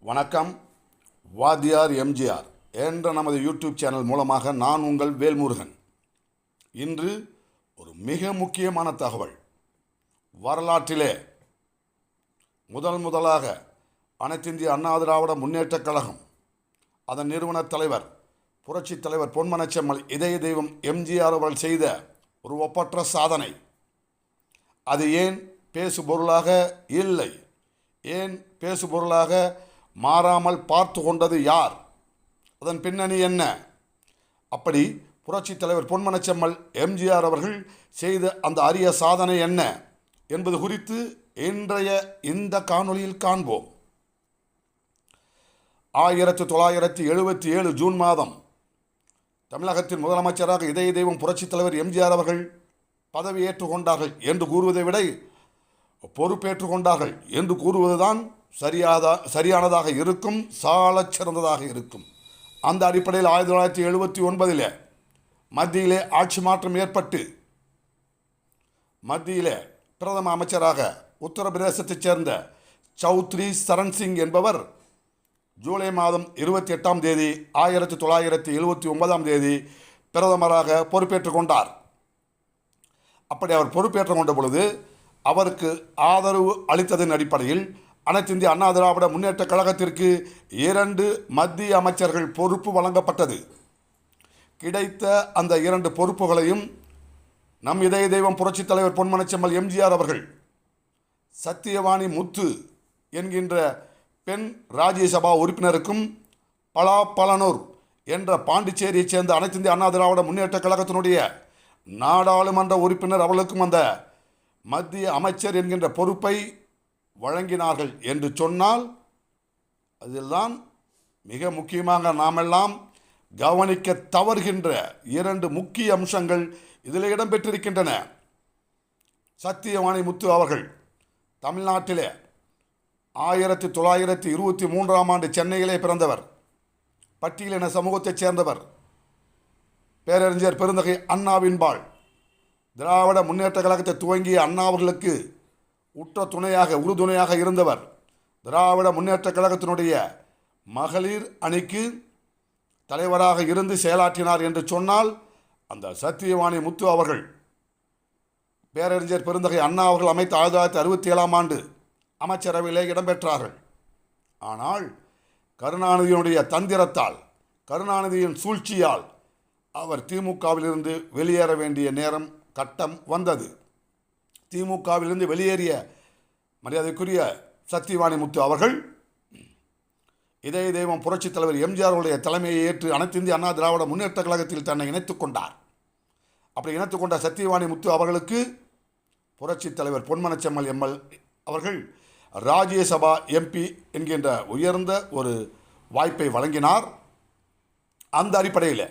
வணக்கம். வாத்தியார் எம்ஜிஆர் என்ற நமது யூடியூப் சேனல் மூலமாக நான் உங்கள் வேல்முருகன். இன்று ஒரு மிக முக்கியமான தகவல். வரலாற்றிலே முதலாக அனைத்திந்திய அண்ணா திராவிட முன்னேற்றக் கழகம், அதன் நிறுவன தலைவர் புரட்சித் தலைவர் பொன்மனச்செம்மல் இதய தெய்வம் எம்ஜிஆர் அவர்கள் செய்த ஒரு ஒப்பற்ற சாதனை. அது ஏன் பேசுபொருளாக இல்லை, ஏன் பேசுபொருளாக மாறாமல் பார்த்து கொண்டது யார், அதன் பின்னணி என்ன, அப்படி புரட்சித் தலைவர் பொன்மனச்செம்மல் எம்ஜிஆர் அவர்கள் செய்த அந்த அரிய சாதனை என்ன என்பது குறித்து இன்றைய இந்த காணொளியில் காண்போம். 1977 ஜூன் மாதம் தமிழகத்தின் முதலமைச்சராக இதய தெய்வம் புரட்சித் தலைவர் எம்ஜிஆர் அவர்கள் பதவியேற்றுக் கொண்டார்கள் என்று கூறுவதை விட பொறுப்பேற்றுக் கொண்டார்கள் என்று கூறுவதுதான் சரியானதாக இருக்கும், சாலச் சிறந்ததாக இருக்கும். அந்த அடிப்படையில் 1979 மத்தியிலே ஆட்சி மாற்றம் ஏற்பட்டு மத்தியிலே பிரதம அமைச்சராக உத்தரப்பிரதேசத்தைச் சேர்ந்த சௌத்ரி சரண் சிங் என்பவர் ஜூலை மாதம் 28ஆம் தேதி 1979 பிரதமராக பொறுப்பேற்றுக் கொண்டார். அப்படி அவர் பொறுப்பேற்றுக் கொண்ட பொழுது அவருக்கு ஆதரவு அளித்ததன் அடிப்படையில் அனைத்திந்திய அண்ணா திராவிட முன்னேற்ற கழகத்திற்கு 2 மத்திய அமைச்சர்கள் பொறுப்பு வழங்கப்பட்டது. கிடைத்த அந்த 2 பொறுப்புகளையும் நம் இதய தெய்வம் புரட்சித் தலைவர் பொன்மனச்செம்மல் எம்ஜிஆர் அவர்கள் சத்தியவாணி முத்து என்கின்ற பெண் ராஜ்யசபா உறுப்பினருக்கும் பலாப்பலனூர் என்ற பாண்டிச்சேரியைச் சேர்ந்த அனைத்திந்திய அண்ணா திராவிட முன்னேற்ற கழகத்தினுடைய நாடாளுமன்ற உறுப்பினர் அவர்களுக்கும் அந்த மத்திய அமைச்சர் என்கின்ற பொறுப்பை வழங்கினார்கள் என்று சொன்னால், அதில்தான் மிக முக்கியமாக நாமெல்லாம் கவனிக்க தவறுகின்ற 2 முக்கிய அம்சங்கள் இதில் இடம்பெற்றிருக்கின்றன. சத்தியவாணி முத்து அவர்கள் தமிழ்நாட்டிலே 1923ஆம் ஆண்டு சென்னையிலே பிறந்தவர். பட்டியலின சமூகத்தைச் சேர்ந்தவர். பேரறிஞர் பெருந்தகை அண்ணாவின்பால் திராவிட முன்னேற்ற கழகத்தை துவங்கிய அண்ணா அவர்களுக்கு உற்ற துணையாக உறுதுணையாக இருந்தவர். திராவிட முன்னேற்ற கழகத்தினுடைய மகளிர் அணிக்கு தலைவராக இருந்து செயலாற்றினார் என்று சொன்னால், அந்த சத்தியவாணி முத்து அவர்கள் பேரறிஞர் பெருந்தகை அண்ணா அவர்கள் அமைத்த 1967ஆம் ஆண்டு அமைச்சரவையிலே இடம்பெற்றார்கள். ஆனால் கருணாநிதியினுடைய தந்திரத்தால், கருணாநிதியின் சூழ்ச்சியால் அவர் திமுகவிலிருந்து வெளியேற வேண்டிய கட்டம் வந்தது. திமுகவிலிருந்து வெளியேறிய மரியாதைக்குரிய சத்தியவாணி முத்து அவர்கள் இதய தெய்வம் புரட்சித் தலைவர் எம்ஜிஆர் அவருடைய தலைமையை ஏற்று அனைத்திந்திய அண்ணா திராவிட முன்னேற்ற கழகத்தில் தன்னை இணைத்துக் கொண்டார். அப்படி இணைத்துக் கொண்ட சத்தியவாணி முத்து அவர்களுக்கு புரட்சித் தலைவர் பொன்மனச்செம்மல் எம்எல் அவர்கள் ராஜ்யசபா எம்பி என்கின்ற உயர்ந்த ஒரு வாய்ப்பை வழங்கினார். அந்த அடிப்படையில்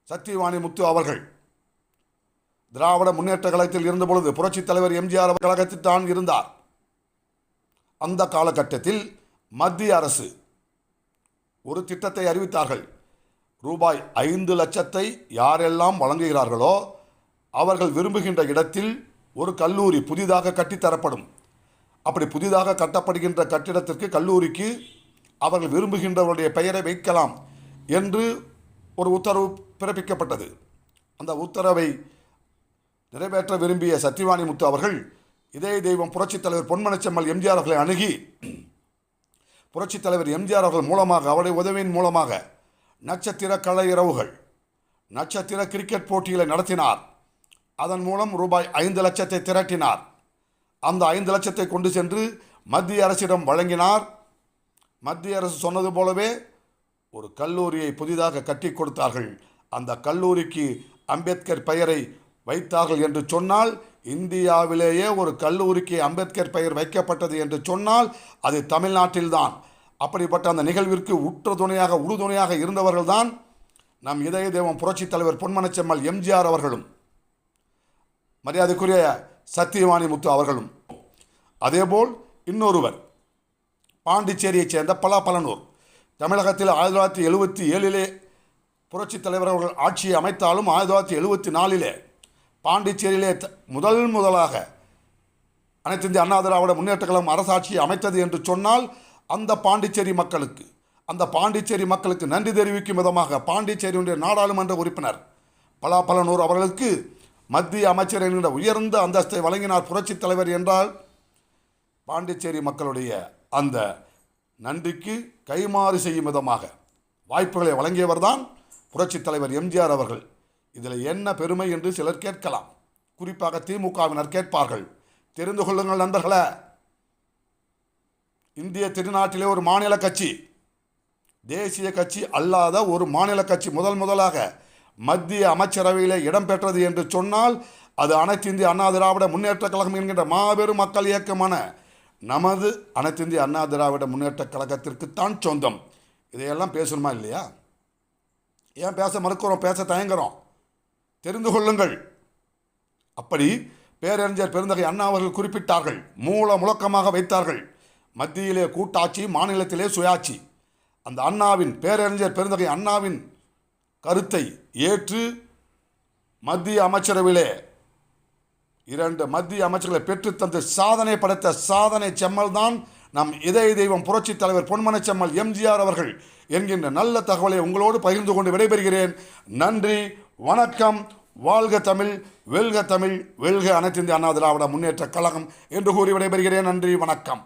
சத்தியவாணி முத்து அவர்கள் திராவிட முன்னேற்ற கழகத்தில் இருந்தபொழுது புரட்சித் தலைவர் எம்ஜிஆர் கழகத்தில் தான் இருந்தார். அந்த காலகட்டத்தில் மத்திய அரசு ஒரு திட்டத்தை அறிவித்தார்கள். ரூபாய் 5 லட்சத்தை யாரெல்லாம் வழங்குகிறார்களோ அவர்கள் விரும்புகின்ற இடத்தில் ஒரு கல்லூரி புதிதாக கட்டித்தரப்படும். அப்படி புதிதாக கட்டப்படுகின்ற கட்டிடத்திற்கு, கல்லூரிக்கு அவர்கள் விரும்புகின்றவருடைய பெயரை வைக்கலாம் என்று ஒரு உத்தரவு பிறப்பிக்கப்பட்டது. அந்த உத்தரவை நிறைவேற்ற விரும்பிய சத்தியவாணி முத்து அவர்கள் இதய தெய்வம் புரட்சித் தலைவர் பொன்மனச்செம்மல் எம்ஜிஆர் அவர்களை அணுகி, புரட்சித் தலைவர் எம்ஜிஆர் அவர்கள் மூலமாக, அவருடைய உதவியின் மூலமாக நட்சத்திர கலை இரவுகள், நட்சத்திர கிரிக்கெட் போட்டிகளை நடத்தினார். அதன் மூலம் ரூபாய் 5 லட்சத்தை திரட்டினார். அந்த 5 லட்சத்தை கொண்டு சென்று மத்திய அரசிடம் வழங்கினார். மத்திய அரசு சொன்னது போலவே ஒரு கல்லூரியை புதிதாக கட்டி கொடுத்தார்கள். அந்த கல்லூரிக்கு அம்பேத்கர் பெயரை வைத்தார்கள் என்று சொன்னால், இந்தியாவிலேயே ஒரு கல்லூரிக்கு அம்பேத்கர் பெயர் வைக்கப்பட்டது என்று சொன்னால் அது தமிழ்நாட்டில்தான். அப்படிப்பட்ட அந்த நிகழ்விற்கு உற்ற துணையாக உறுதுணையாக இருந்தவர்கள்தான் நம் இதய தெய்வம் புரட்சித் தலைவர் பொன்மனச்செம்மல் எம்ஜிஆர் அவர்களும் மரியாதைக்குரிய சத்தியவாணி முத்து அவர்களும். அதேபோல் இன்னொருவர் பாண்டிச்சேரியைச் சேர்ந்த பலாப்பலனூர். தமிழகத்தில் 1977 புரட்சித் தலைவர் அவர்கள் ஆட்சியை அமைத்தாலும் 1974 பாண்டிச்சேரியிலே முதலாக அனைத்திந்திய அண்ணா திராவிட முன்னேற்ற கழகம் அரசாட்சியை அமைத்தது என்று சொன்னால் அந்த பாண்டிச்சேரி மக்களுக்கு நன்றி தெரிவிக்கும் விதமாக பாண்டிச்சேரியுடைய நாடாளுமன்ற உறுப்பினர் பலாபலனூர் அவர்களுக்கு மத்திய அமைச்சர் என்கிற உயர்ந்த அந்தஸ்தை வழங்கினார் புரட்சித் தலைவர் என்றால் பாண்டிச்சேரி மக்களுடைய அந்த நன்றிக்கு கைமாறு செய்யும் விதமாக வாய்ப்புகளை வழங்கியவர்தான் புரட்சித் தலைவர் எம்ஜிஆர் அவர்கள். இதில் என்ன பெருமை என்று சிலர் கேட்கலாம். குறிப்பாக திமுகவினர் கேட்பார்கள். தெரிந்து கொள்ளுங்கள் நண்பர்களே, இந்திய திருநாட்டிலே ஒரு மாநில கட்சி, தேசிய கட்சி அல்லாத ஒரு மாநில கட்சி முதலாக மத்திய அமைச்சரவையிலே இடம்பெற்றது என்று சொன்னால் அது அனைத்து இந்திய அண்ணா திராவிட முன்னேற்ற கழகம் என்கின்ற மாபெரும் மக்கள் இயக்கமான நமது அனைத்து இந்திய அண்ணா திராவிட முன்னேற்ற கழகத்திற்குத்தான் சொந்தம். இதையெல்லாம் பேசணுமா இல்லையா? ஏன் பேச மறுக்கிறோம், பேச தயங்குறோம்? தெரிந்து கொள்ளுங்கள். அப்படி பேரறிஞர் பெருந்தகை அண்ணா அவர்கள் குறிப்பிட்டார்கள், முழக்கமாக வைத்தார்கள், மத்தியிலே கூட்டாட்சி, மாநிலத்திலே சுயாட்சி. அந்த அண்ணாவின், பேரறிஞர் பெருந்தகை அண்ணாவின் கருத்தை ஏற்று மத்திய அமைச்சரவையிலே 2 மத்திய அமைச்சர்களை பெற்றுத்தந்து சாதனை படைத்த சாதனை செம்மல் தான் நம் இதய தெய்வம் புரட்சித் தலைவர் பொன்மன செம்மல் எம்ஜிஆர் அவர்கள் என்கின்ற நல்ல தகவலை உங்களோடு பகிர்ந்து கொண்டு விடைபெறுகிறேன். நன்றி, வணக்கம். வாழ்க தமிழ், வெல்க தமிழ், வெல்க அனைத்து இந்திய அண்ணா திராவிட முன்னேற்ற கழகம் என்று கூறி விடைபெறுகிறேன். நன்றி, வணக்கம்.